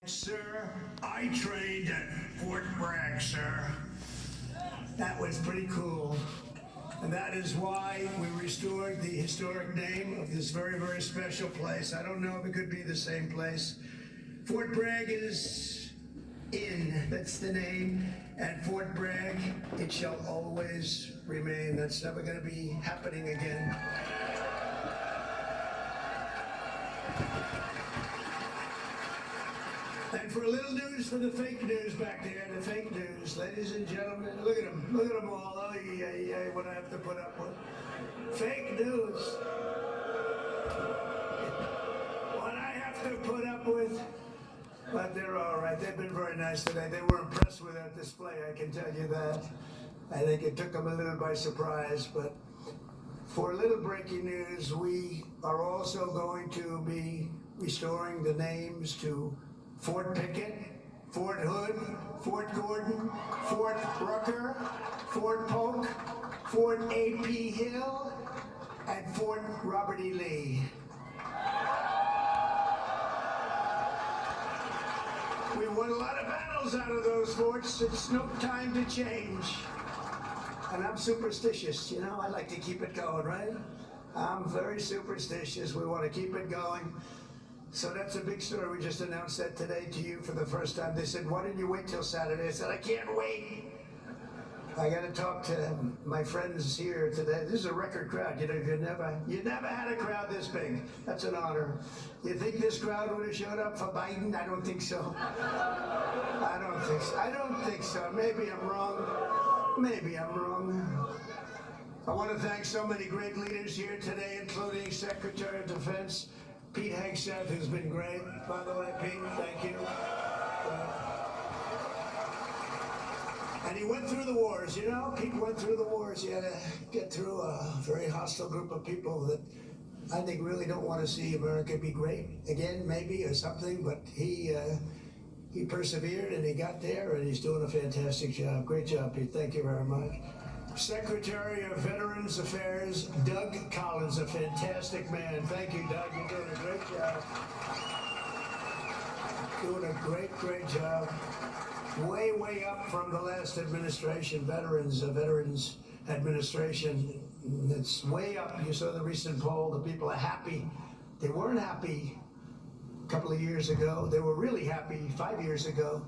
Sir, I trained at Fort Bragg, sir. That was pretty cool. And that is why we restored the historic name of this very, very special place. I don't know if it could be the same place. Fort Bragg is in, that's the name. And Fort Bragg, it shall always remain. That's never going to be happening again. And for a little news for the fake news back there, the fake news, ladies and gentlemen, look at them all. Oh, yeah, what I have to put up with. Fake news. What I have to put up with. But they're all right. They've been very nice today. They were impressed with that display, I can tell you that. I think it took them a little by surprise, but for a little breaking news, we are also going to be restoring the names to Fort Pickett, Fort Hood, Fort Gordon, Fort Rucker, Fort Polk, Fort A.P. Hill, and Fort Robert E. Lee. We won a lot of battles out of those forts. It's no time to change. And I'm superstitious, you know, I like to keep it going, right? I'm very superstitious. We want to keep it going. So that's a big story. We just announced that today to you for the first time. They said, why didn't you wait till Saturday? I said, I can't wait. I got to talk to my friends here today. This is a record crowd. You know, you never had a crowd this big. That's an honor. You think this crowd would have showed up for Biden? I don't think so. I don't think so. Maybe I'm wrong. Maybe I'm wrong. I want to thank so many great leaders here today, including Secretary of Defense Pete Hegseth, who's been great. By the way, Pete, thank you. And he went through the wars, you know? Pete went through the wars. He had to get through a very hostile group of people that I think really don't want to see America be great again, maybe, or something. But he persevered, and he got there, and he's doing a fantastic job. Great job, Pete. Thank you very much. Secretary of Veterans Affairs, Doug Collins, a fantastic man. Thank you, Doug. You're doing a great job. Doing a great job. Way up from the last administration, Veterans Administration. It's way up. You saw the recent poll. The people are happy. They weren't happy a couple of years ago. They were really happy 5 years ago.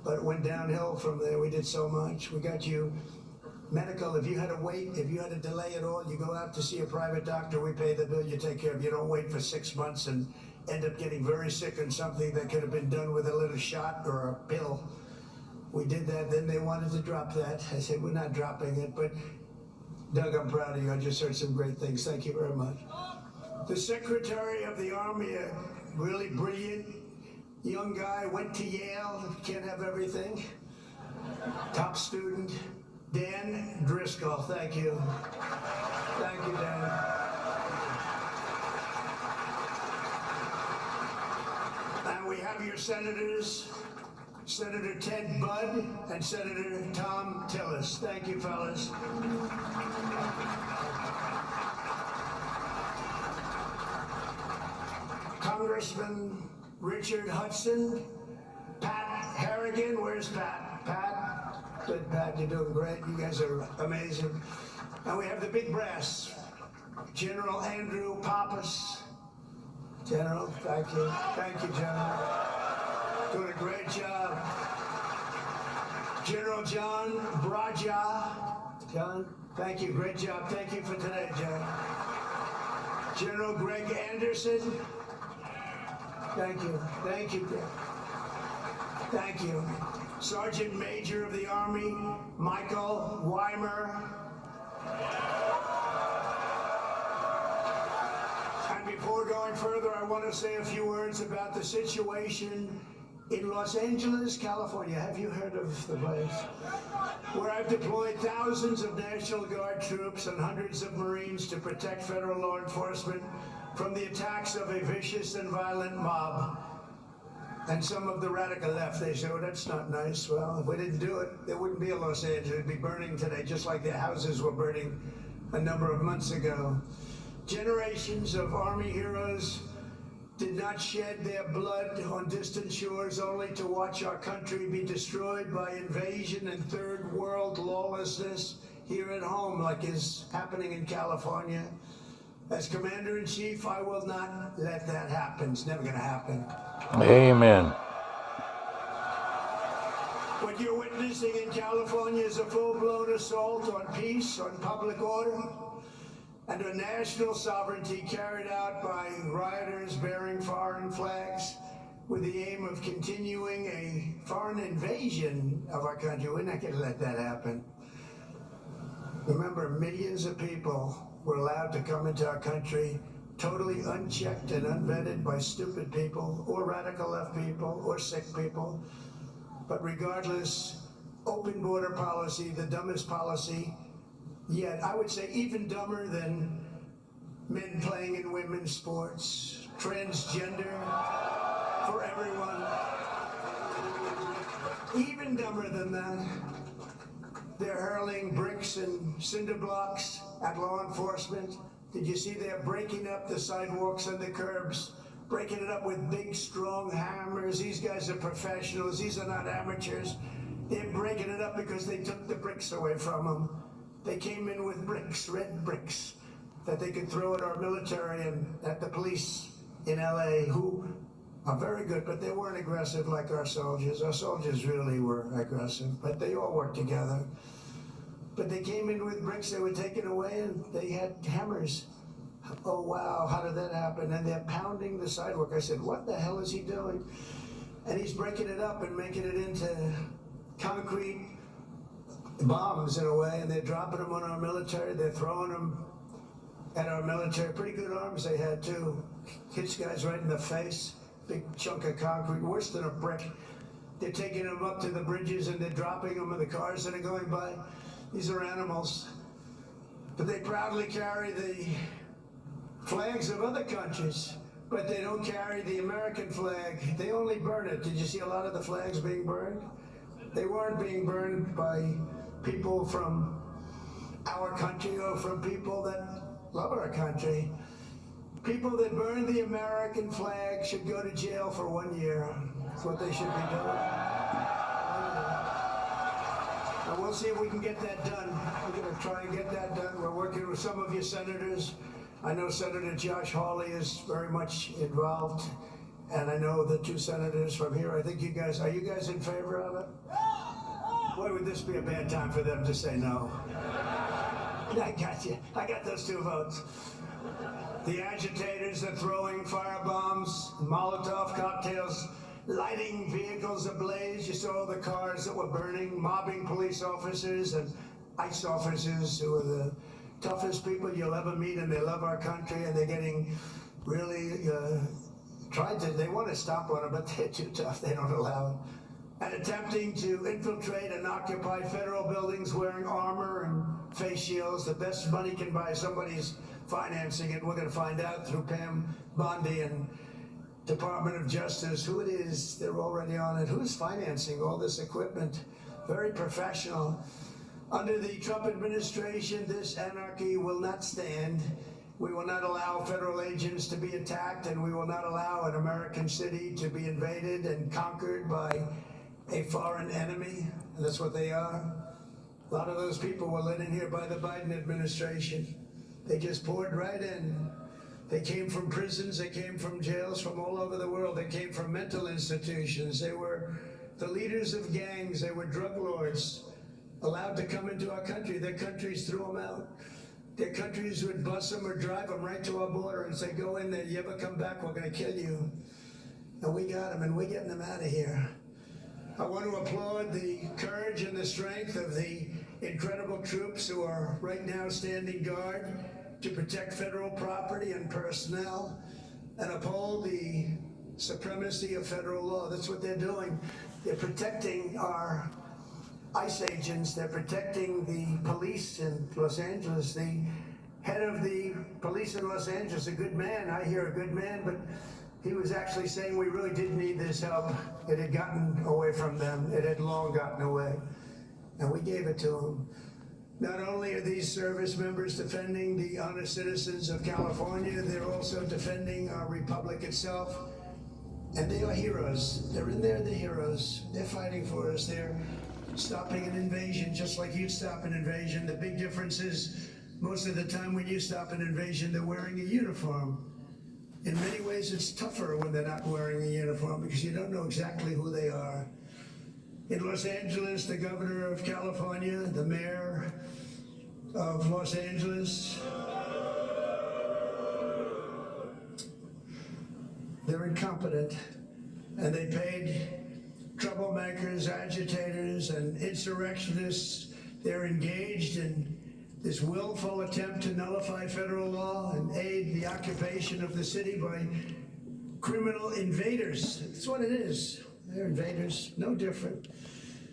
But it went downhill from there. We did so much. We got you medical. If you had to wait, if you had to delay at all, you go out to see a private doctor, we pay the bill, you take care of it. You don't wait for 6 months and end up getting very sick on something that could have been done with a little shot or a pill. We did that, then they wanted to drop that. I said, we're not dropping it, but Doug, I'm proud of you. I just heard some great things. Thank you very much. The Secretary of the Army, a really brilliant young guy, went to Yale, can't have everything. Top student. Dan Driscoll, thank you. Thank you, Dan. And we have your senators, Senator Ted Budd and Senator Tom Tillis. Thank you, fellas. Congressman Richard Hudson, Pat Harrigan, where's Pat? Good, Pat, you're doing great. You guys are amazing. And we have the big brass. General Andrew Pappas. General, thank you. Thank you, General. Doing a great job. General John Braja. John, thank you. Great job. Thank you for today, John. General Greg Anderson. Thank you. Thank you, Greg. Thank you. Sergeant Major of the Army, Michael Weimer. And before going further, I want to say a few words about the situation in Los Angeles, California. Have you heard of the place? Where I've deployed thousands of National Guard troops and hundreds of Marines to protect federal law enforcement from the attacks of a vicious and violent mob. And some of the radical left, they say, well, that's not nice. Well, if we didn't do it, there wouldn't be a Los Angeles. It'd be burning today, just like the houses were burning a number of months ago. Generations of Army heroes did not shed their blood on distant shores only to watch our country be destroyed by invasion and third world lawlessness here at home, like is happening in California. As Commander-in-Chief, I will not let that happen. It's never going to happen. Amen. What you're witnessing in California is a full-blown assault on peace, on public order, and on national sovereignty carried out by rioters bearing foreign flags with the aim of continuing a foreign invasion of our country. We're not going to let that happen. Remember, millions of people were allowed to come into our country totally unchecked and unvetted by stupid people or radical left people or sick people. But regardless, open border policy, the dumbest policy yet, I would say even dumber than men playing in women's sports, transgender for everyone, even dumber than that. They're hurling bricks and cinder blocks at law enforcement. Did you see they're breaking up the sidewalks and the curbs, breaking it up with big, strong hammers? These guys are professionals. These are not amateurs. They're breaking it up because they took the bricks away from them. They came in with bricks, red bricks, that they could throw at our military and at the police in LA, who are very good, but they weren't aggressive like our soldiers. Our soldiers really were aggressive, but they all worked together. But they came in with bricks, they were taken away, and they had hammers. Oh, wow, how did that happen? And they're pounding the sidewalk. I said, what the hell is he doing? And he's breaking it up and making it into concrete bombs in a way, and they're dropping them on our military. They're throwing them at our military. Pretty good arms they had, too. Hits guys right in the face. Big chunk of concrete, worse than a brick. They're taking them up to the bridges and they're dropping them in the cars that are going by. These are animals. But they proudly carry the flags of other countries, but they don't carry the American flag. They only burn it. Did you see a lot of the flags being burned? They weren't being burned by people from our country or from people that love our country. People that burn the American flag should go to jail for 1 year. That's what they should be doing. And we'll see if we can get that done. We're going to try and get that done. We're working with some of your senators. I know Senator Josh Hawley is very much involved. And I know the two senators from here. I think you guys, are you guys in favor of it? Boy, would this be a bad time for them to say no. I got you. I got those 2 votes. The agitators are throwing firebombs, Molotov cocktails, lighting vehicles ablaze. You saw the cars that were burning, mobbing police officers and ICE officers who are the toughest people you'll ever meet, and they love our country, and they're getting really they want to stop on them, but they're too tough. They don't allow it. And attempting to infiltrate and occupy federal buildings wearing armor and face shields. The best money can buy, somebody's financing it. We're going to find out through Pam Bondi and Department of Justice who it is. They're already on it. Who's financing all this equipment? Very professional. Under the Trump administration, this anarchy will not stand. We will not allow federal agents to be attacked, and we will not allow an American city to be invaded and conquered by a foreign enemy. And that's what they are. A lot of those people were let in here by the Biden administration. They just poured right in. They came from prisons, they came from jails from all over the world. They came from mental institutions. They were the leaders of gangs. They were drug lords allowed to come into our country. Their countries threw them out. Their countries would bus them or drive them right to our border and say, go in there, you ever come back, we're gonna kill you. And we got them, and we're getting them out of here. I want to applaud the courage and the strength of the incredible troops who are right now standing guard to protect federal property and personnel and uphold the supremacy of federal law. That's what they're doing. They're protecting our ICE agents. They're protecting the police in Los Angeles. The head of the police in Los Angeles, a good man. I hear a good man, but he was actually saying we really did need this help. It had gotten away from them. It had long gotten away. And we gave it to them. Not only are these service members defending the honest citizens of California, they're also defending our republic itself. And they are heroes. They're in there, they're heroes. They're fighting for us. They're stopping an invasion just like you'd stop an invasion. The big difference is most of the time when you stop an invasion, they're wearing a uniform. In many ways, it's tougher when they're not wearing a uniform because you don't know exactly who they are. In Los Angeles, the governor of California, the mayor of Los Angeles, they're incompetent, and they paid troublemakers, agitators, and insurrectionists. They're engaged in this willful attempt to nullify federal law and aid the occupation of the city by criminal invaders. That's what it is. They're invaders, no different.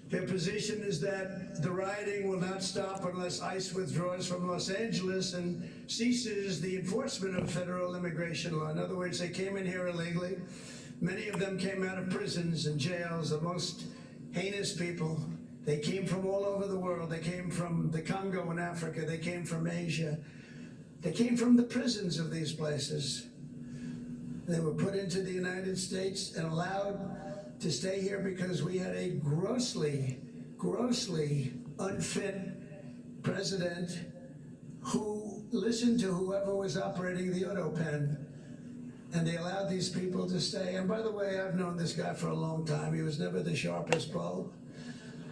Their position is that the rioting will not stop unless ICE withdraws from Los Angeles and ceases the enforcement of federal immigration law. In other words, they came in here illegally. Many of them came out of prisons and jails, the most heinous people. They came from all over the world. They came from the Congo in Africa. They came from Asia. They came from the prisons of these places. They were put into the United States and allowed to stay here because we had a grossly unfit president who listened to whoever was operating the auto pen. And they allowed these people to stay. And by the way, I've known this guy for a long time. He was never the sharpest bulb.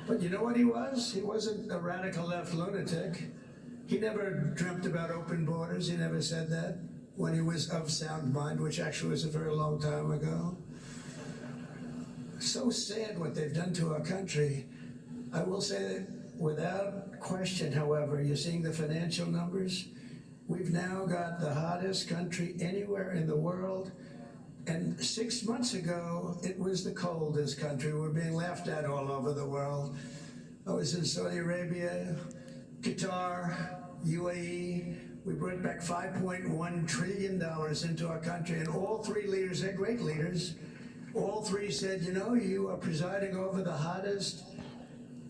But you know what he was? He wasn't a radical left lunatic. He never dreamt about open borders. He never said that when he was of sound mind, which actually was a very long time ago. So sad what they've done to our country. I will say that without question, however, you're seeing the financial numbers. We've now got the hottest country anywhere in the world. And 6 months ago, it was the coldest country. We're being laughed at all over the world. I was in Saudi Arabia, Qatar, UAE. We brought back $5.1 trillion into our country. And all three leaders, they're great leaders, all three said, you know, you are presiding over the hottest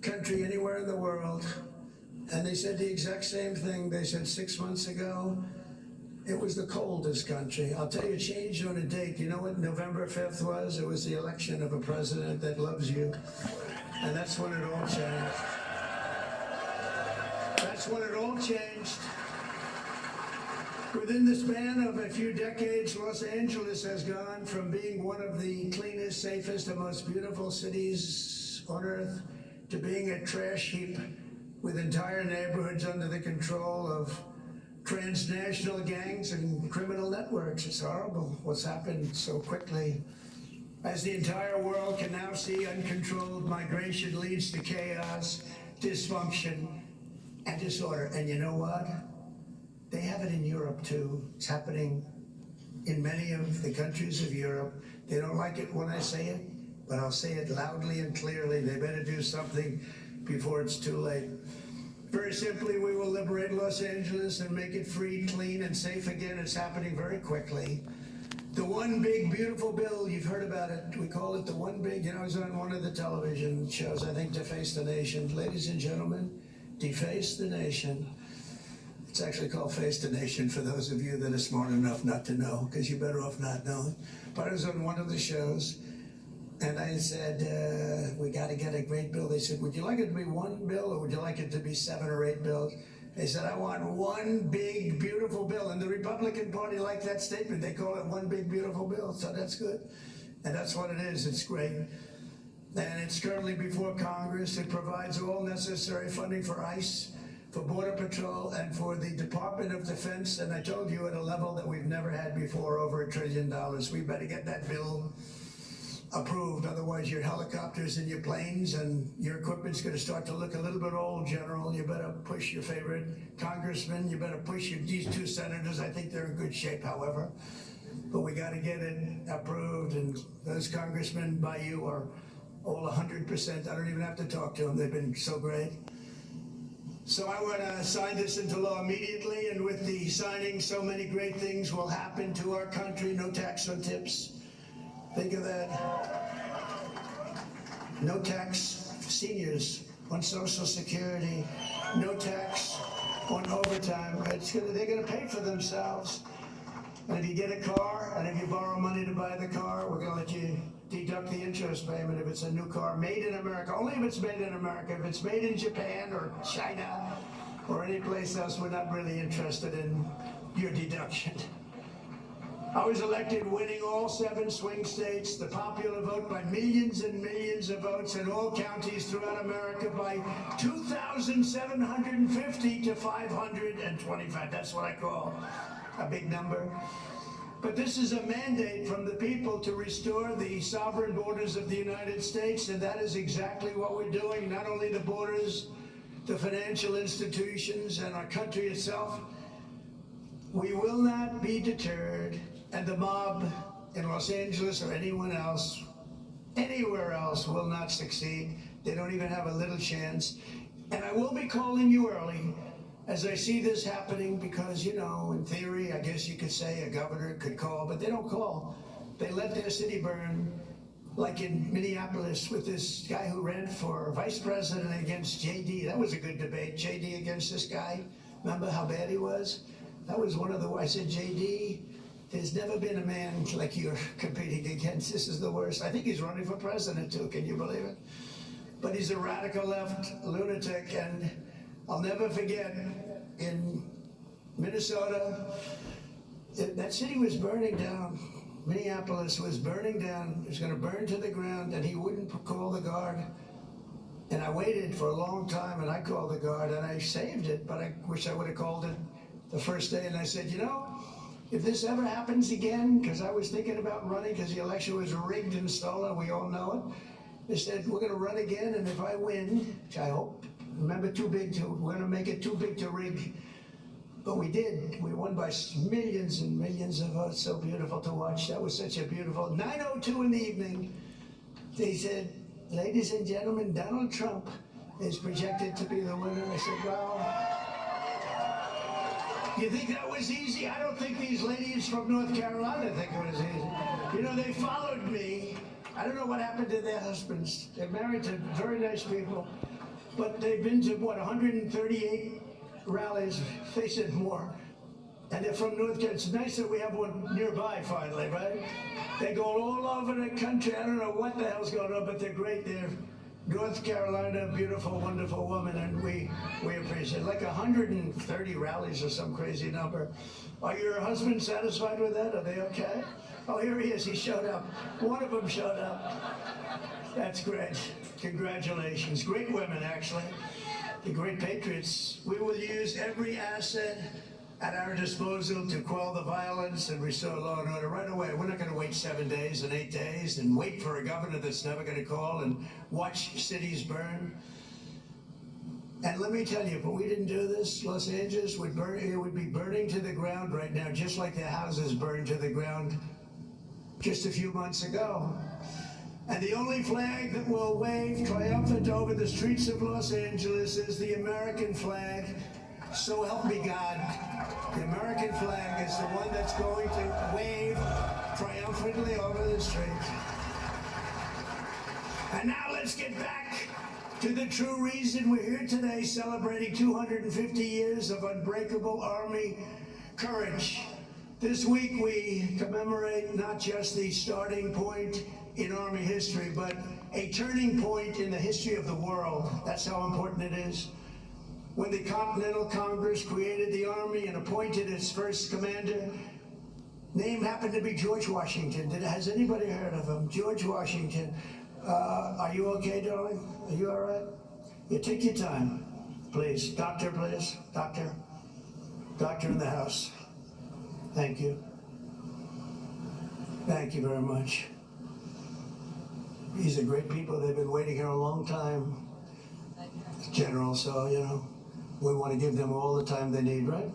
country anywhere in the world. And they said the exact same thing. They said 6 months ago, it was the coldest country. I'll tell you, it changed on a date. You know what November 5th was? It was the election of a president that loves you. And that's when it all changed. That's when it all changed. Within the span of a few decades, Los Angeles has gone from being one of the cleanest, safest, and most beautiful cities on earth to being a trash heap with entire neighborhoods under the control of transnational gangs and criminal networks. It's horrible what's happened so quickly. As the entire world can now see, uncontrolled migration leads to chaos, dysfunction, and disorder. And you know what? They have it in Europe too. It's happening in many of the countries of Europe. They don't like it when I say it, but I'll say it loudly and clearly. They better do something before it's too late. Very simply, we will liberate Los Angeles and make it free, clean, and safe again. It's happening very quickly. The one big, beautiful bill, you've heard about it. We call it the one big, I was on one of the television shows, I think, Deface the Nation. Ladies and gentlemen, Deface the Nation. It's actually called Face the Nation for those of you that are smart enough not to know, because you're better off not knowing. But I was on one of the shows, and I said, we got to get a great bill. They said, would you like it to be one bill, or would you like it to be 7 or 8 bills? They said, I want one big, beautiful bill. And the Republican Party liked that statement. They call it one big, beautiful bill. So that's good. And that's what it is. It's great. And it's currently before Congress. It provides all necessary funding for ICE, for Border Patrol, and for the Department of Defense. And I told you, at a level that we've never had before, over $1 trillion. We better get that bill approved. Otherwise, your helicopters and your planes and your equipment's going to start to look a little bit old, General. You better push your favorite congressman. You better push these 2 senators. I think they're in good shape, however. But we got to get it approved. And those congressmen by you are all 100%. I don't even have to talk to them. They've been so great. So I want to sign this into law immediately. And with the signing, so many great things will happen to our country. No tax on tips. Think of that. No tax. Seniors on Social Security, no tax on overtime. They're gonna pay for themselves. And if you get a car, and if you borrow money to buy the car, we're gonna let you deduct the interest payment if it's a new car made in America. Only if it's made in America. If it's made in Japan or China or any place else, we're not really interested in your deduction. I was elected winning all 7 swing states, the popular vote by millions and millions of votes in all counties throughout America by 2,750 to 525. That's what I call a big number. But this is a mandate from the people to restore the sovereign borders of the United States, and that is exactly what we're doing. Not only the borders, the financial institutions, and our country itself. We will not be deterred, and the mob in Los Angeles or anyone else, anywhere else, will not succeed. They don't even have a little chance. And I will be calling you early as I see this happening, because, you know, in theory, I guess you could say a governor could call, but they don't call. They let their city burn, like in Minneapolis with this guy who ran for vice president against JD. That was a good debate, JD against this guy. Remember how bad he was? That was one of the, I said, JD, there's never been a man like you're competing against. This is the worst. I think he's running for president too, can you believe it? But he's a radical left lunatic, and I'll never forget, in Minnesota, that city was burning down. Minneapolis was burning down. It was going to burn to the ground, and he wouldn't call the guard. And I waited for a long time, and I called the guard, and I saved it, but I wish I would have called it the first day. And I said, you know, if this ever happens again, because I was thinking about running, because the election was rigged and stolen, we all know it. They said, we're going to run again, and if I win, which I hope, remember, we're going to make it too big to rig. But we did. We won by millions and millions of votes. So beautiful to watch. That was such a beautiful. 9:02 in the evening, they said, ladies and gentlemen, Donald Trump is projected to be the winner. I said, well, you think that was easy? I don't think these ladies from North Carolina think it was easy. You know, they followed me. I don't know what happened to their husbands. They're married to very nice people. But they've been to, what, 138 rallies, they said more. And they're from North Carolina. It's nice that we have one nearby finally, right? They go all over the country. I don't know what the hell's going on, but they're great. They're North Carolina, beautiful, wonderful woman, and we appreciate it. Like 130 rallies or some crazy number. Are your husbands satisfied with that? Are they okay? Oh, here he is. He showed up. One of them showed up. That's great. Congratulations. Great women, actually. The great patriots. We will use every asset at our disposal to quell the violence and restore law and order right away. We're not going to wait 7 days and 8 days and wait for a governor that's never going to call and watch cities burn. And let me tell you, if we didn't do this, Los Angeles would burn. It would be burning to the ground right now, just like the houses burned to the ground just a few months ago. And the only flag that will wave triumphant over the streets of Los Angeles is the American flag. So help me God. The American flag is the one that's going to wave triumphantly over the streets. And now let's get back to the true reason we're here today, celebrating 250 years of unbreakable Army courage. This week we commemorate not just the starting point in Army history, but a turning point in the history of the world. That's how important it is. When the Continental Congress created the Army and appointed its first commander, name happened to be George Washington. Has anybody heard of him? George Washington. Are you okay, darling? Are you all right? Yeah, take your time, please. Doctor, please. Doctor. Doctor in the house. Thank you. Thank you very much. These are great people. They've been waiting here a long time, General, so, you know, we want to give them all the time they need, right?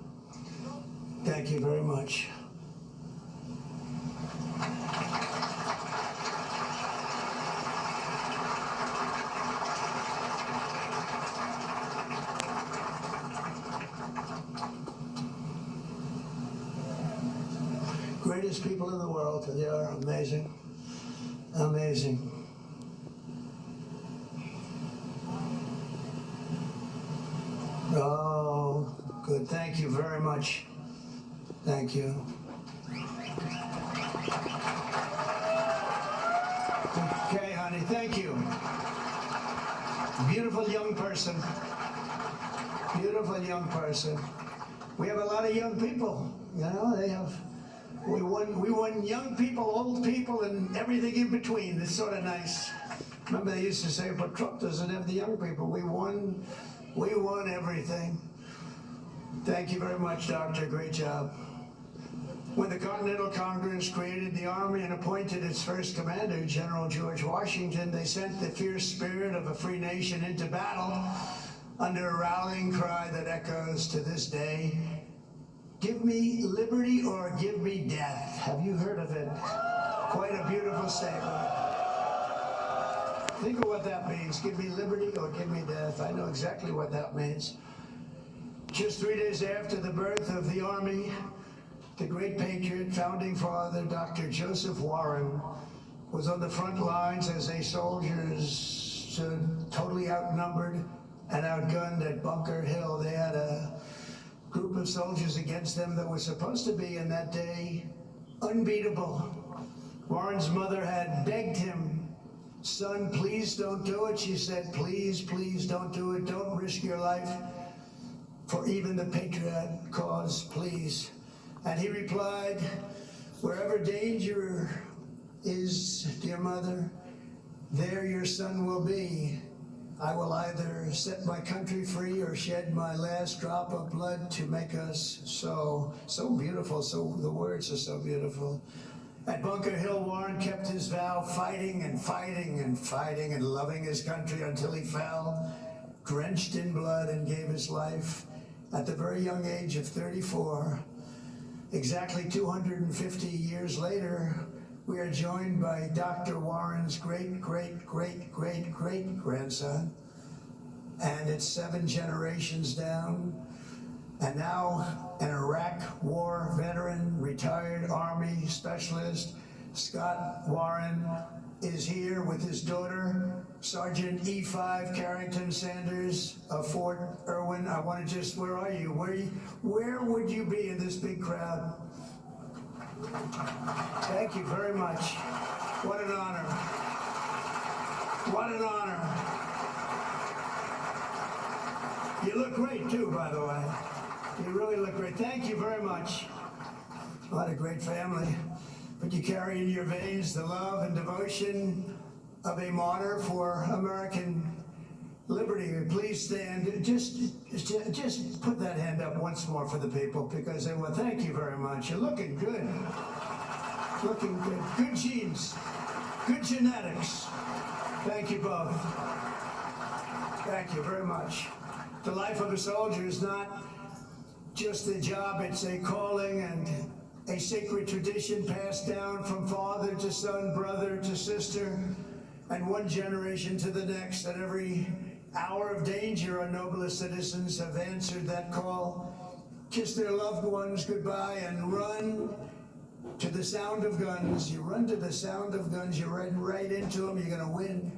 Thank you very much. Greatest people in the world, they are amazing, amazing. Oh, good. Thank you very much. Thank you. Okay, honey, thank you. Beautiful young person. Beautiful young person. We have a lot of young people, you know, we won young people, old people, and everything in between. It's sort of nice. Remember they used to say, but Trump doesn't have the young people. We won everything. Thank you very much, Doctor. Great job. When the Continental Congress created the Army and appointed its first commander, General George Washington, they sent the fierce spirit of a free nation into battle under a rallying cry that echoes to this day. Give me liberty or give me death. Have you heard of it? Quite a beautiful statement. Think of what that means. Give me liberty or give me death. I know exactly what that means. Just 3 days after the birth of the Army, the great patriot, founding father, Dr. Joseph Warren, was on the front lines as a soldiers stood totally outnumbered and outgunned at Bunker Hill. They had a group of soldiers against them that was supposed to be, in that day, unbeatable. Warren's mother had begged him, son, please don't do it. She said, please, please don't do it. Don't risk your life for even the patriot cause, please. And he replied, wherever danger is, dear mother, there your son will be. I will either set my country free or shed my last drop of blood to make us so beautiful. So the words are so beautiful. At Bunker Hill, Warren kept his vow, fighting and fighting and fighting and loving his country until he fell, drenched in blood, and gave his life at the very young age of 34. Exactly 250 years later, we are joined by Dr. Warren's great-great-great-great-great-grandson, and it's 7 generations down, and now an Iraq war veteran, retired Army specialist, Scott Warren, is here with his daughter, Sergeant E5 Carrington Sanders of Fort Irwin. I want to just, where are you? Where would you be in this big crowd? Thank you very much. What an honor. What an honor. You look great too, by the way. You really look great. Thank you very much. What a great family. But you carry in your veins the love and devotion of a martyr for American liberty. Please stand. Just put that hand up once more for the people, because they will. Thank you very much. You're looking good. Looking good. Good genes. Good genetics. Thank you both. Thank you very much. The life of a soldier is not just a job, it's a calling and a sacred tradition passed down from father to son, brother to sister, and one generation to the next. At every hour of danger, our noblest citizens have answered that call, kiss their loved ones goodbye, and run to the sound of guns. You run to the sound of guns, you run right into them, you're gonna win.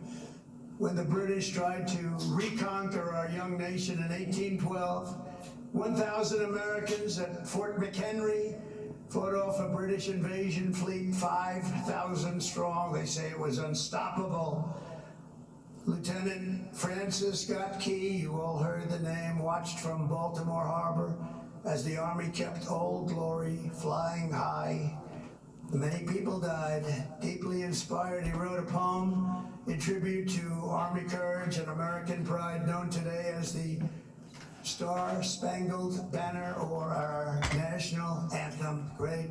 When the British tried to reconquer our young nation in 1812, 1,000 Americans at Fort McHenry fought off a British invasion fleet, 5,000 strong. They say it was unstoppable. Lieutenant Francis Scott Key, you all heard the name, watched from Baltimore Harbor as the Army kept Old Glory flying high. Many people died. Deeply inspired, he wrote a poem in tribute to Army courage and American pride, known today as the Star-Spangled Banner, or our national anthem. Great.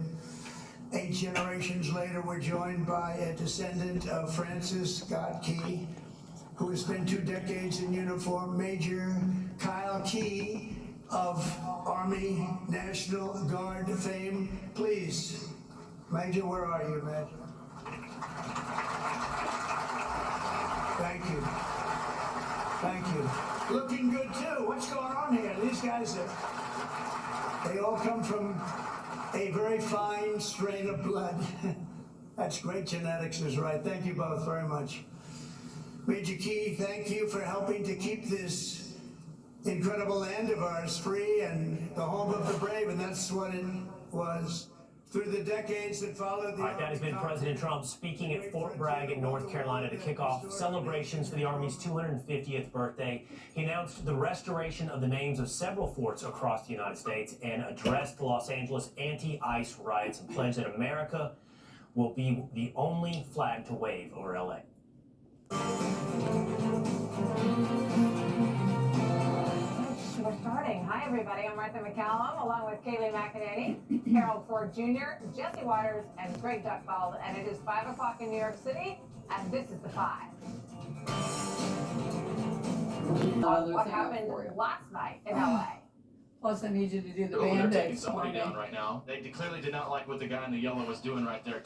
8 generations later, we're joined by a descendant of Francis Scott Key, who has spent 2 decades in uniform, Major Kyle Key of Army National Guard fame. Please, Major, where are you, man? Thank you. Thank you. Looking good too. What's going on here? These guys they all come from a very fine strain of blood. That's great genetics is right. Thank you both very much. Major Key, thank you for helping to keep this incredible land of ours, free and the home of the brave, and that's what it was through the decades that followed. All right, that has been President Trump speaking at Fort Bragg in North Carolina to kick off celebrations for the Army's 250th birthday. He announced the restoration of the names of several forts across the United States and addressed the Los Angeles anti-ICE riots and pledged that America will be the only flag to wave over LA. We're starting. Hi, everybody. I'm Martha McCallum, along with Kayleigh McEnany, Harold Ford Jr., Jesse Waters, and Greg Duckfeld. And it is 5 o'clock in New York City, and this is the 5. What happened last night in LA? Plus, I need you to do the They're Band-Aid. taking somebody down right now. They clearly did not like what the guy in the yellow was doing right there.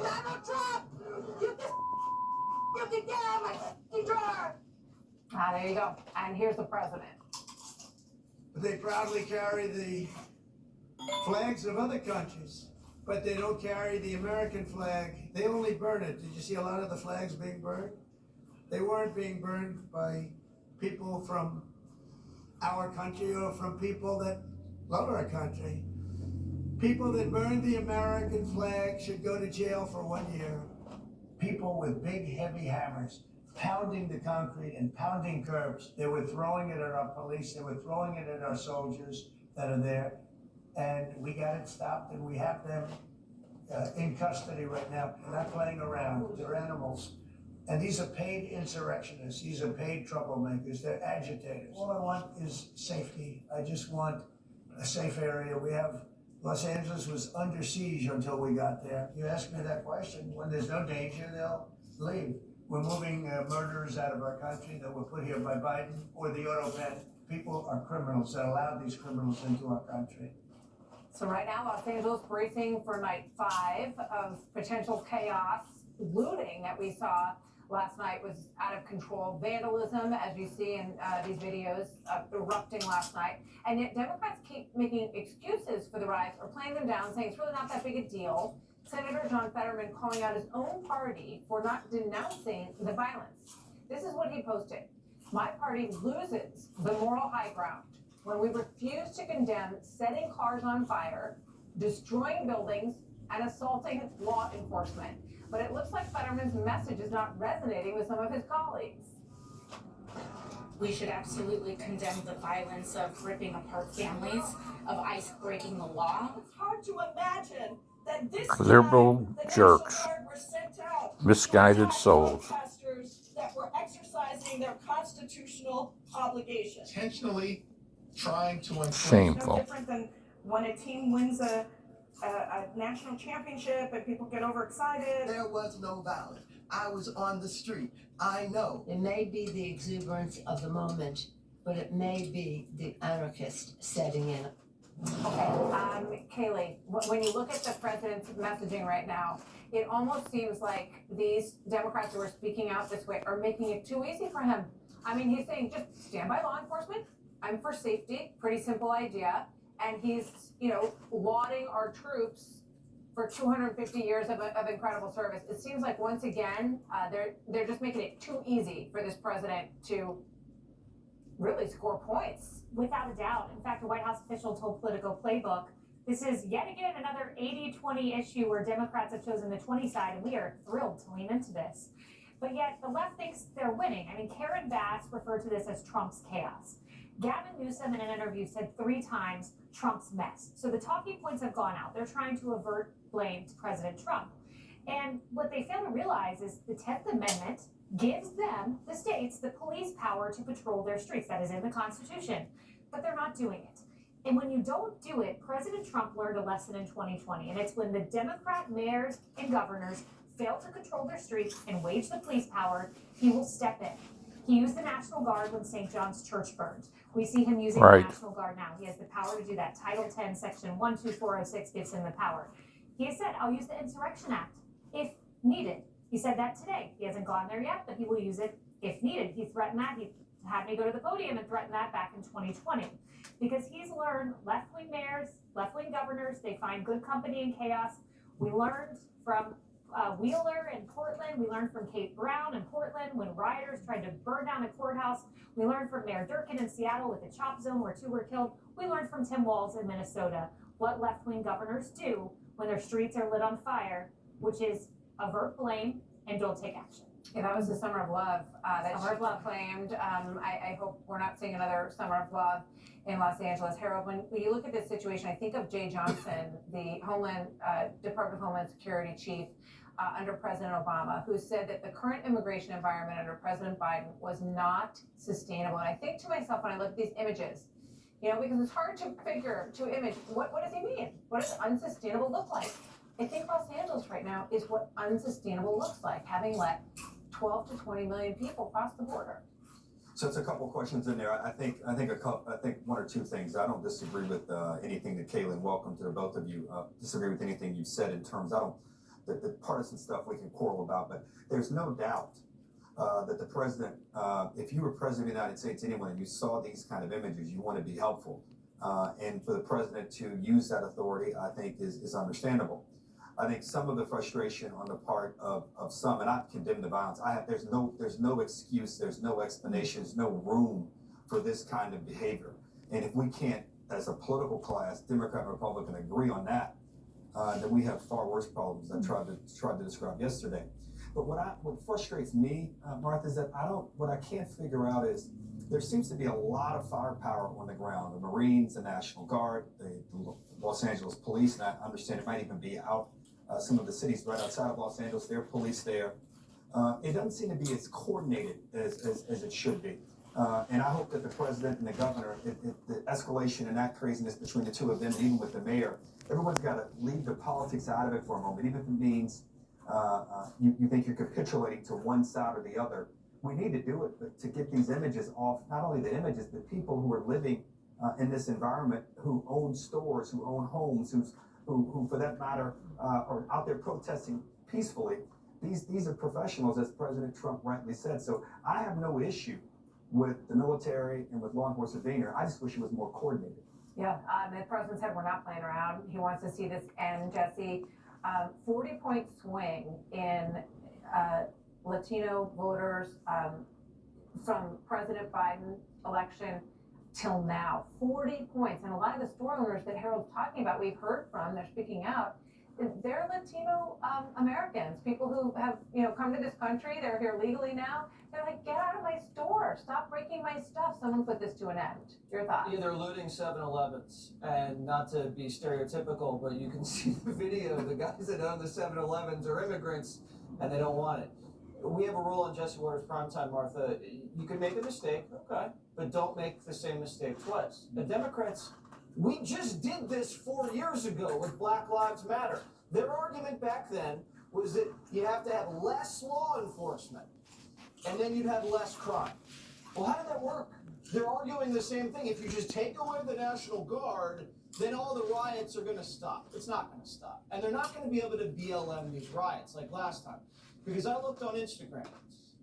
Donald Trump! You can get out of my drawer! There you go. And here's the president. They proudly carry the flags of other countries, but they don't carry the American flag. They only burn it. Did you see a lot of the flags being burned? They weren't being burned by people from our country or from people that love our country. People that burned the American flag should go to jail for 1 year. People with big, heavy hammers pounding the concrete and pounding curbs. They were throwing it at our police. They were throwing it at our soldiers that are there. And we got it stopped, and we have them in custody right now. They're not playing around. They're animals. And these are paid insurrectionists. These are paid troublemakers. They're agitators. All I want is safety. I just want a safe area. We have Los Angeles was under siege until we got there. You ask me that question. When there's no danger, they'll leave. We're moving murderers out of our country that were put here by Biden or the auto pen. People are criminals that allowed these criminals into our country. So right now, Los Angeles bracing for night 5 of potential chaos. Looting that we saw last night was out of control. Vandalism, as you see in these videos, erupting last night. And yet Democrats keep making excuses for the riots or playing them down, saying it's really not that big a deal. Senator John Fetterman calling out his own party for not denouncing the violence. This is what he posted. My party loses the moral high ground when we refuse to condemn setting cars on fire, destroying buildings, and assaulting law enforcement. But it looks like Fetterman's message is not resonating with some of his colleagues. We should absolutely condemn the violence of ripping apart families, of ICE breaking the law. It's hard to imagine that this liberal jerks, misguided souls. That were exercising their constitutional obligations. Intentionally trying to influence. Shameful. No different than when a team wins a national championship and people get overexcited. There was no violence. I was on the street. I know. It may be the exuberance of the moment, but it may be the anarchist setting in. Okay, Kayleigh, when you look at the president's messaging right now, it almost seems like these Democrats who are speaking out this way are making it too easy for him. I mean, he's saying just stand by law enforcement. I'm for safety. Pretty simple idea. And he's, lauding our troops for 250 years of incredible service. It seems like once again, they're just making it too easy for this president to really score points. Without a doubt. In fact, a White House official told Politico Playbook, this is yet again another 80-20 issue where Democrats have chosen the 20 side, and we are thrilled to lean into this. But yet the left thinks they're winning. I mean, Karen Bass referred to this as Trump's chaos. Gavin Newsom in an interview said 3 times Trump's mess. So the talking points have gone out. They're trying to avert blame to President Trump. And what they fail to realize is the 10th Amendment gives them, the states, the police power to patrol their streets. That is in the Constitution. But they're not doing it. And when you don't do it, President Trump learned a lesson in 2020. And it's when the Democrat mayors and governors fail to control their streets and wage the police power, he will step in. He used the National Guard when St. John's Church burned. We see him using the National Guard now. He has the power to do that. Title 10, Section 12406 gives him the power. He has said, I'll use the Insurrection Act if needed. He said that today. He hasn't gone there yet, but he will use it if needed. He threatened that. He had me go to the podium and threaten that back in 2020. Because he's learned left-wing mayors, left-wing governors, they find good company in chaos. We learned from Wheeler in Portland. We learned from Kate Brown in Portland when rioters tried to burn down a courthouse. We learned from Mayor Durkin in Seattle with the chop zone where 2 were killed. We learned from Tim Walz in Minnesota what left-wing governors do when their streets are lit on fire, which is avert blame and don't take action. Yeah, that was the Summer of Love that Summer of she Love. proclaimed. I hope we're not seeing another Summer of Love in Los Angeles. Harold, when you look at this situation, I think of Jay Johnson, the Department of Homeland Security chief under President Obama, who said that the current immigration environment under President Biden was not sustainable. And I think to myself when I look at these images, because it's hard to image, what does he mean? What does unsustainable look like? I think Los Angeles right now is what unsustainable looks like, having let 12 to 20 million people cross the border. So it's a couple questions in there. I think one or two things. I don't disagree with anything that Kaylin, welcome to both of you. Disagree with anything you've said in terms. The partisan stuff we can quarrel about, but there's no doubt that the president, if you were president of the United States, anyone, and you saw these kind of images, you want to be helpful. And for the president to use that authority, I think is understandable. I think some of the frustration on the part of some, and I condemn the violence. There's no excuse, there's no explanation, there's no room for this kind of behavior. And if we can't, as a political class, Democrat and Republican, agree on that, then we have far worse problems I tried to describe yesterday. But what frustrates me, Martha, is that what I can't figure out is there seems to be a lot of firepower on the ground. The Marines, the National Guard, the Los Angeles Police, and I understand it might even be out some of the cities right outside of Los Angeles, there are police there. It doesn't seem to be as coordinated as it should be. And I hope that the president and the governor, the escalation and that craziness between the two of them, even with the mayor, everyone's got to leave the politics out of it for a moment, even if it means you think you're capitulating to one side or the other. We need to do it but to get these images off, not only the images, but people who are living in this environment, who own stores, who own homes, who for that matter, are out there protesting peacefully. These are professionals, as President Trump rightly said. So I have no issue with the military and with law enforcement being here. I just wish it was more coordinated. Yeah, the president said we're not playing around. He wants to see this end, Jesse. 40-point swing in Latino voters from President Biden election till now. 40 points. And a lot of the store owners that Harold's talking about, we've heard from, they're speaking out. They're Latino Americans, people who have come to this country. They're here legally now. They're like, get out of my store. Stop breaking my stuff. Someone put this to an end. Your thoughts? Yeah, they're looting 7-Elevens. And not to be stereotypical, but you can see the video. The guys that own the 7-Elevens are immigrants, and they don't want it. We have a rule on Jesse Watters Primetime, Martha. You can make a mistake, okay, but don't make the same mistake twice. The Democrats, we just did this 4 years ago with Black Lives Matter. Their argument back then was that you have to have less law enforcement, and then you'd have less crime. Well, how did that work? They're arguing the same thing. If you just take away the National Guard, then all the riots are going to stop. It's not going to stop. And they're not going to be able to BLM these riots like last time. Because I looked on Instagram.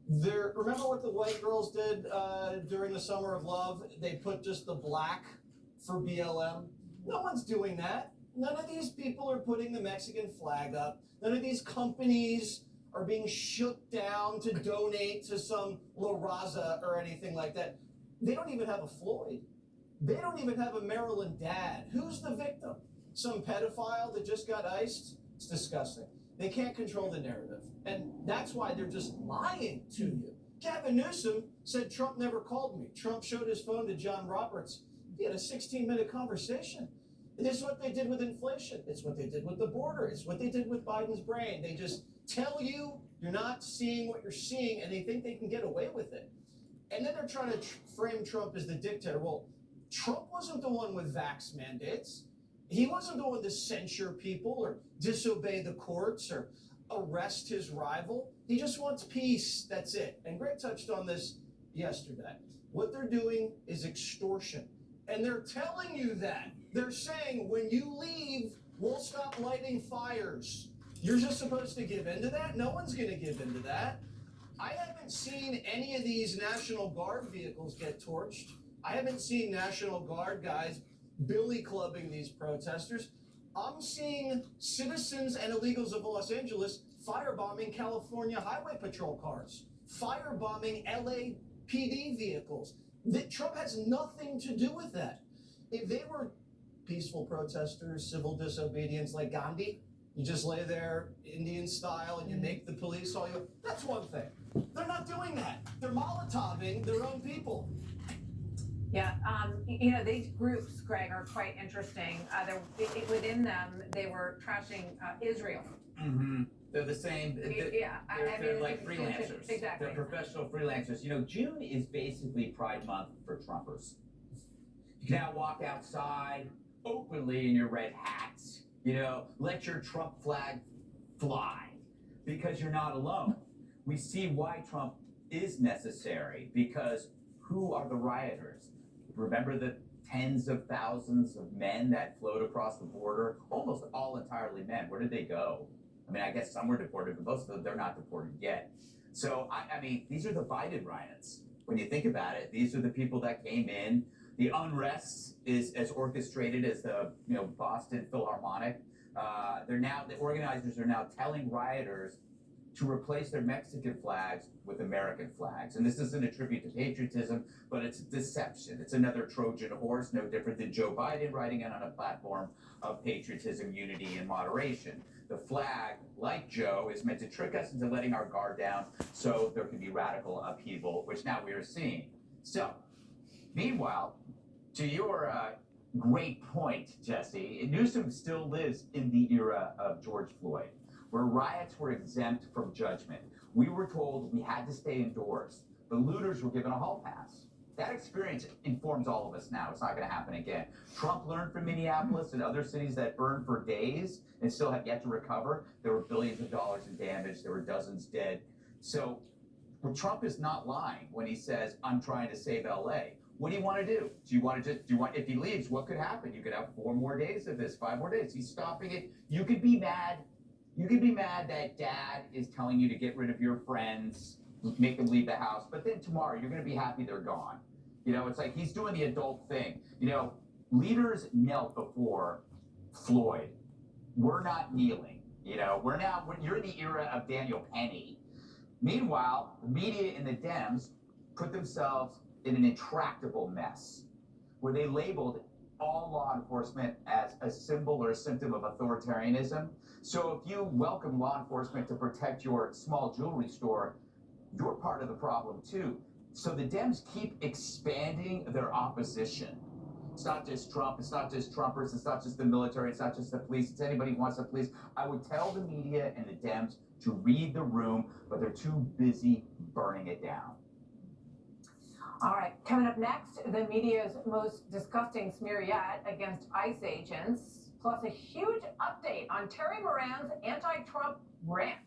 Remember what the white girls did during the Summer of Love? They put just the black for BLM. No one's doing that. None of these people are putting the Mexican flag up. None of these companies are being shook down to donate to some La Raza or anything like that. They don't even have a Floyd. They don't even have a Maryland dad. Who's the victim? Some pedophile that just got iced? It's disgusting. They can't control the narrative. And that's why they're just lying to you. Gavin Newsom said Trump never called me. Trump showed his phone to John Roberts. He had a 16-minute conversation. This is what they did with inflation. It's what they did with the border. It's what they did with Biden's brain. They just tell you you're not seeing what you're seeing, and they think they can get away with it. And then they're trying to frame Trump as the dictator. Well, Trump wasn't the one with vax mandates. He wasn't the one to censure people or disobey the courts or arrest his rival. He just wants peace. That's it. And Greg touched on this yesterday. What they're doing is extortion. And they're telling you that. They're saying, when you leave, we'll stop lighting fires. You're just supposed to give in to that? No one's going to give in to that. I haven't seen any of these National Guard vehicles get torched. I haven't seen National Guard guys billy clubbing these protesters. I'm seeing citizens and illegals of Los Angeles firebombing California highway patrol cars, firebombing LAPD vehicles. Trump has nothing to do with that. If they were peaceful protesters, civil disobedience like Gandhi, you just lay there Indian style and you make the police all you. That's one thing. They're not doing that. They're Molotoving their own people. Yeah, you know, these groups, Greg, are quite interesting. Within them, they were trashing Israel. Mm-hmm. They're the same. They're like freelancers. Exactly. They're professional freelancers. You know, June is basically Pride Month for Trumpers. You can now walk outside openly in your red hats. You know, let your Trump flag fly because you're not alone. We see why Trump is necessary because who are the rioters? Remember the tens of thousands of men that flowed across the border? Almost all entirely men. Where did they go? I mean, I guess some were deported, but most of them, they're not deported yet. So, I mean, these are the Biden riots. When you think about it, these are the people that came in. The unrest is as orchestrated as the Boston Philharmonic. The organizers are now telling rioters to replace their Mexican flags with American flags. And this isn't a tribute to patriotism, but it's deception. It's another Trojan horse, no different than Joe Biden riding in on a platform of patriotism, unity, and moderation. The flag, like Joe, is meant to trick us into letting our guard down so there can be radical upheaval, which now we are seeing. So, meanwhile, to your great point, Jesse, Newsom still lives in the era of George Floyd, where riots were exempt from judgment. We were told we had to stay indoors, but looters were given a hall pass. That experience informs all of us now. It's not going to happen again. Trump learned from Minneapolis and other cities that burned for days and still have yet to recover. There were billions of dollars in damage. There were dozens dead. So Trump is not lying when he says, I'm trying to save LA. What do you want to do? If he leaves, what could happen? You could have 4 more days of this, 5 more days. He's stopping it. You could be mad. You could be mad that dad is telling you to get rid of your friends, make them leave the house, but then tomorrow you're going to be happy they're gone. You know, it's like he's doing the adult thing. You know, leaders knelt before Floyd. We're not kneeling. You know, you're in the era of Daniel Penny. Meanwhile, the media and the Dems put themselves in an intractable mess where they labeled all law enforcement as a symbol or a symptom of authoritarianism. So if you welcome law enforcement to protect your small jewelry store, you're part of the problem too. So the Dems keep expanding their opposition. It's not just Trump, it's not just Trumpers, it's not just the military, it's not just the police, it's anybody who wants the police. I would tell the media and the Dems to read the room, but they're too busy burning it down. All right, coming up next, the media's most disgusting smear yet against ICE agents, plus a huge update on Terry Moran's anti-Trump rant.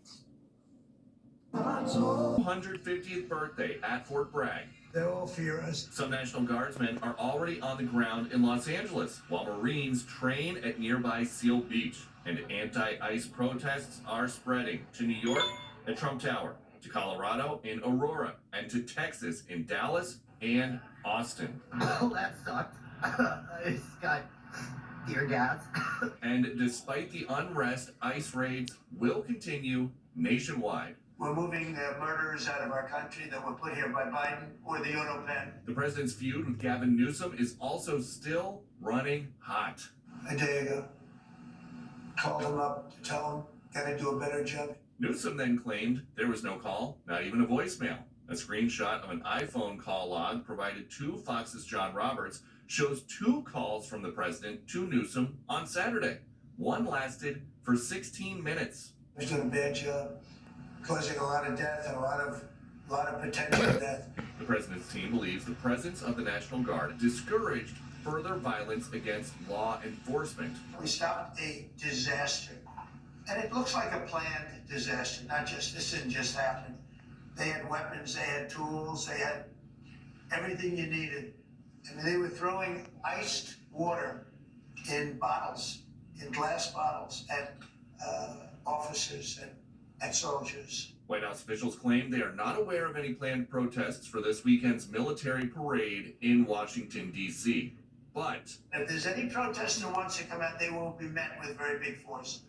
150th birthday at Fort Bragg. They all fear us. Some National Guardsmen are already on the ground in Los Angeles, while Marines train at nearby Seal Beach. And anti-ICE protests are spreading to New York at Trump Tower, to Colorado in Aurora, and to Texas in Dallas and Austin. Oh, that sucked. It's got tear gas. And despite the unrest, ICE raids will continue nationwide. We're moving murderers out of our country that were put here by Biden or the Auto Pen. The president's feud with Gavin Newsom is also still running hot. A day ago, called him up to tell him, gotta do a better job. Newsom then claimed there was no call, not even a voicemail. A screenshot of an iPhone call log provided to Fox's John Roberts shows 2 calls from the president to Newsom on Saturday. One lasted for 16 minutes. He's doing a bad job, causing a lot of death and a lot of potential death. The president's team believes the presence of the National Guard discouraged further violence against law enforcement. We stopped a disaster. And it looks like a planned disaster, this didn't just happen. They had weapons, they had tools, they had everything you needed. And they were throwing iced water in bottles, in glass bottles, at officers and at soldiers. White House officials claim they are not aware of any planned protests for this weekend's military parade in Washington, D.C. But If there's any protester who wants to come out, they will be met with very big force.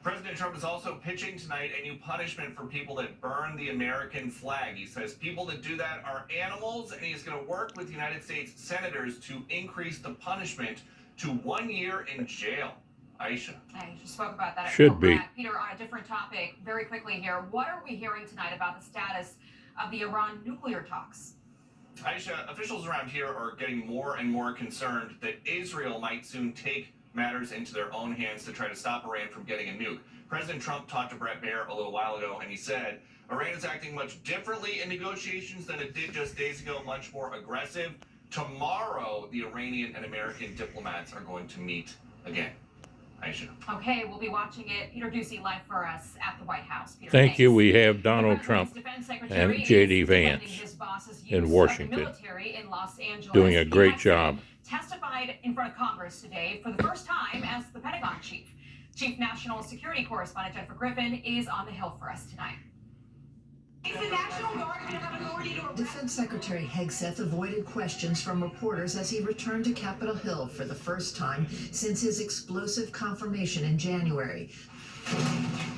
President Trump is also pitching tonight a new punishment for people that burn the American flag. He says people that do that are animals, and he's going to work with United States senators to increase the punishment to 1 year in jail. Aisha. I just spoke about that. Should be. Peter, on a different topic, very quickly here, what are we hearing tonight about the status of the Iran nuclear talks? Aisha, officials around here are getting more and more concerned that Israel might soon take matters into their own hands to try to stop Iran from getting a nuke. President Trump talked to Brett Baer a little while ago, and he said Iran is acting much differently in negotiations than it did just days ago, much more aggressive. Tomorrow, the Iranian and American diplomats are going to meet again. Aisha. Okay, we'll be watching it. Peter Ducey live for us at the White House. Peter, Thank you. thanks. We have Donald Trump and J.D. Vance in Washington doing a great job. Testified in front of Congress today for the first time as the Pentagon chief. Chief National Security Correspondent Jennifer Griffin is on the Hill for us tonight. Is the National Guard going to have authority to... Defense Secretary Hegseth avoided questions from reporters as he returned to Capitol Hill for the first time since his explosive confirmation in January.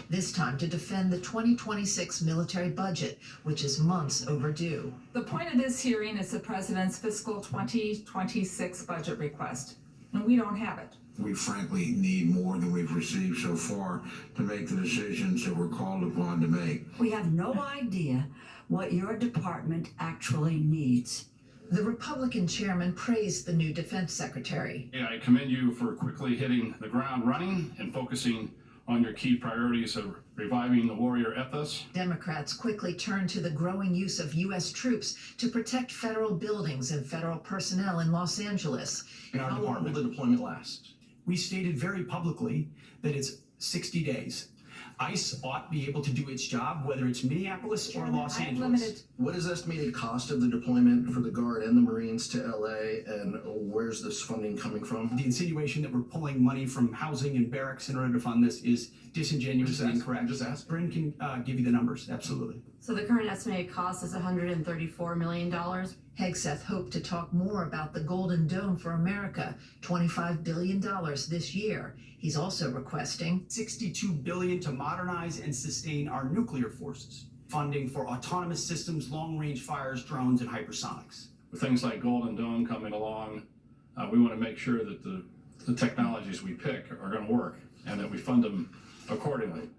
This time to defend the 2026 military budget, which is months overdue. The point of this hearing is the president's fiscal 2026 budget request, and we don't have it. We frankly need more than we've received so far to make the decisions that we're called upon to make. We have no idea what your department actually needs. The Republican chairman praised the new defense secretary. I commend you for quickly hitting the ground running and focusing on your key priorities of reviving the warrior ethos. Democrats quickly turned to the growing use of U.S. troops to protect federal buildings and federal personnel in Los Angeles. How long will the deployment last? We stated very publicly that it's 60 days. ICE ought to be able to do its job, whether it's Minneapolis or Los Angeles. What is the estimated cost of the deployment for the Guard and the Marines to LA, and where's this funding coming from? The insinuation that we're pulling money from housing and barracks in order to fund this is disingenuous and incorrect. Just ask. Bryn can give you the numbers, absolutely. So the current estimated cost is $134 million. Hegseth hoped to talk more about the Golden Dome for America, $25 billion this year. He's also requesting $62 billion to modernize and sustain our nuclear forces, funding for autonomous systems, long-range fires, drones, and hypersonics. With things like Golden Dome coming along, we want to make sure that the technologies we pick are going to work and that we fund them accordingly.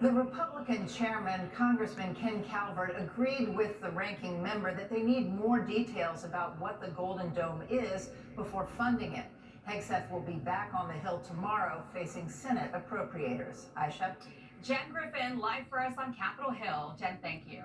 The Republican chairman, Congressman Ken Calvert, agreed with the ranking member that they need more details about what the Golden Dome is before funding it. Hegseth will be back on the Hill tomorrow facing Senate appropriators. Aisha. Jen Griffin, live for us on Capitol Hill. Jen, thank you.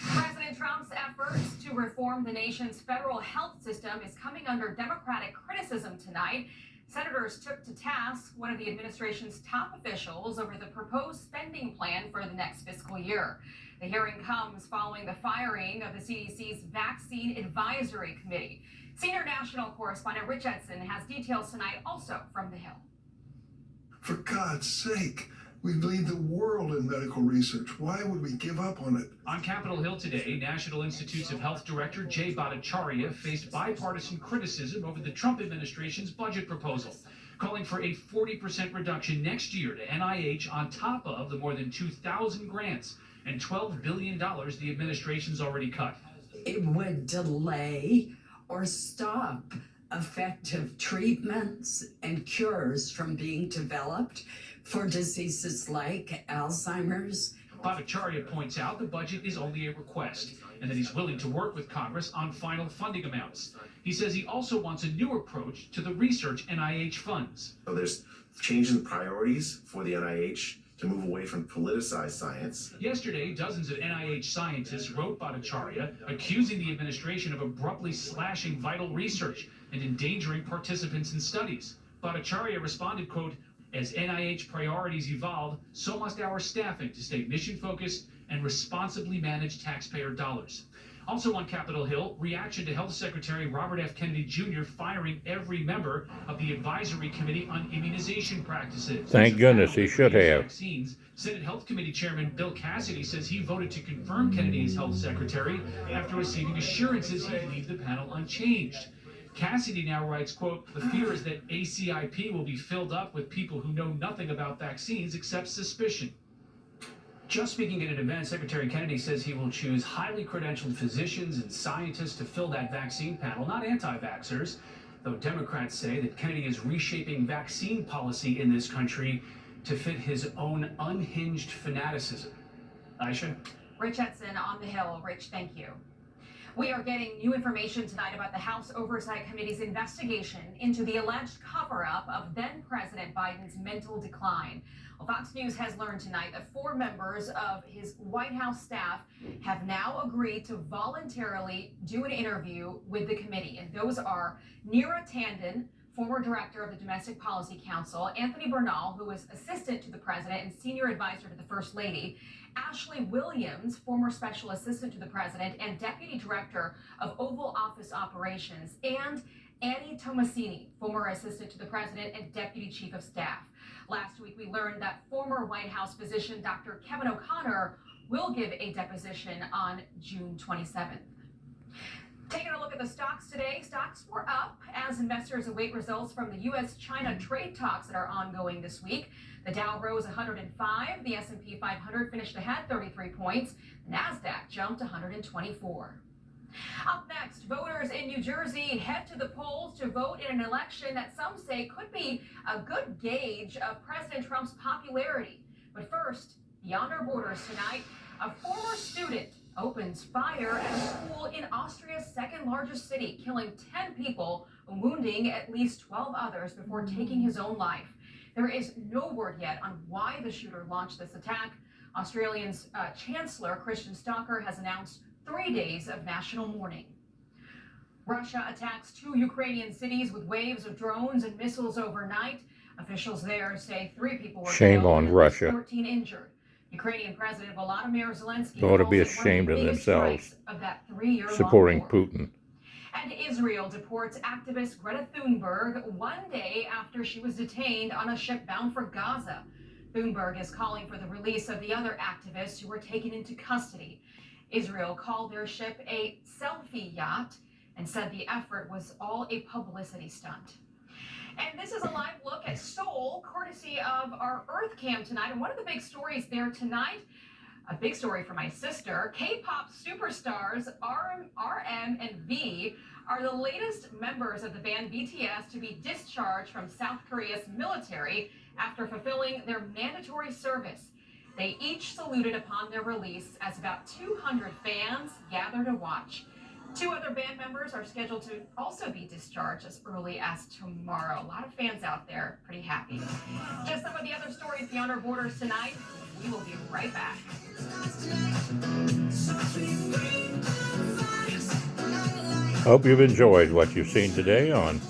President Trump's efforts to reform the nation's federal health system is coming under Democratic criticism tonight. Senators took to task one of the administration's top officials over the proposed spending plan for the next fiscal year. The hearing comes following the firing of the CDC's Vaccine Advisory Committee. Senior national correspondent Rich Edson has details tonight also from the Hill. For God's sake, we lead the world in medical research. Why would we give up on it? On Capitol Hill today, National Institutes of Health Director Jay Bhattacharya faced bipartisan criticism over the Trump administration's budget proposal, calling for a 40% reduction next year to NIH on top of the more than 2,000 grants and $12 billion the administration's already cut. it would delay or stop effective treatments and cures from being developed for diseases like Alzheimer's. Bhattacharya points out the budget is only a request and that he's willing to work with Congress on final funding amounts. He says he also wants a new approach to the research NIH funds. So there's changing the priorities for the NIH to move away from politicized science. Yesterday, dozens of NIH scientists wrote Bhattacharya, accusing the administration of abruptly slashing vital research and endangering participants in studies. Bhattacharya responded, quote, "As NIH priorities evolve, so must our staffing to stay mission-focused and responsibly manage taxpayer dollars." Also on Capitol Hill, reaction to Health Secretary Robert F. Kennedy Jr. firing every member of the Advisory Committee on Immunization Practices. Thank goodness he should have. Vaccines. Senate Health Committee Chairman Bill Cassidy says he voted to confirm Kennedy as health secretary after receiving assurances he'd leave the panel unchanged. Cassidy now writes, quote, "The fear is that ACIP will be filled up with people who know nothing about vaccines except suspicion." Just speaking at an event, Secretary Kennedy says he will choose highly credentialed physicians and scientists to fill that vaccine panel, not anti-vaxxers, though Democrats say that Kennedy is reshaping vaccine policy in this country to fit his own unhinged fanaticism. Aisha? Rich Edson on the Hill. Rich, thank you. We are getting new information tonight about the House Oversight Committee's investigation into the alleged cover-up of then-President Biden's mental decline. Well, Fox News has learned tonight that 4 members of his White House staff have now agreed to voluntarily do an interview with the committee. And those are Neera Tanden, former director of the Domestic Policy Council, Anthony Bernal, who is assistant to the president and senior advisor to the First Lady, Ashley Williams, former special assistant to the president and deputy director of Oval Office Operations, and Annie Tomasini, former assistant to the president and deputy chief of staff. Last week, we learned that former White House physician Dr. Kevin O'Connor will give a deposition on June 27th. Taking a look at the stocks today, stocks were up as investors await results from the U.S.-China trade talks that are ongoing this week. The Dow rose 105, the S&P 500 finished ahead 33 points, the NASDAQ jumped 124. Up next, voters in New Jersey head to the polls to vote in an election that some say could be a good gauge of President Trump's popularity. But first, beyond our borders tonight, a former student opens fire at a school in Austria's second largest city, killing 10 people, wounding at least 12 others before taking his own life. There is no word yet on why the shooter launched this attack. Australia's Chancellor Christian Stalker has announced 3 days of national mourning. Russia attacks 2 Ukrainian cities with waves of drones and missiles overnight. Officials there say 3 people were Shame killed on and at least Russia. 13 injured. Ukrainian President Volodymyr Zelensky They ought to be calls it one ashamed the of biggest themselves, strikes of that 3-year-long supporting war. Putin. And Israel deports activist Greta Thunberg 1 day after she was detained on a ship bound for Gaza. Thunberg is calling for the release of the other activists who were taken into custody. Israel called their ship a selfie yacht and said the effort was all a publicity stunt. And this is a live look at Seoul, courtesy of our Earth Cam tonight. And one of the big stories there tonight, a big story for my sister, K-pop superstars RM and V are the latest members of the band BTS to be discharged from South Korea's military after fulfilling their mandatory service. They each saluted upon their release as about 200 fans gather to watch. 2 other band members are scheduled to also be discharged as early as tomorrow. A lot of fans out there pretty happy. Just some of the other stories beyond our borders tonight. We will be right back. Hope you've enjoyed what you've seen today on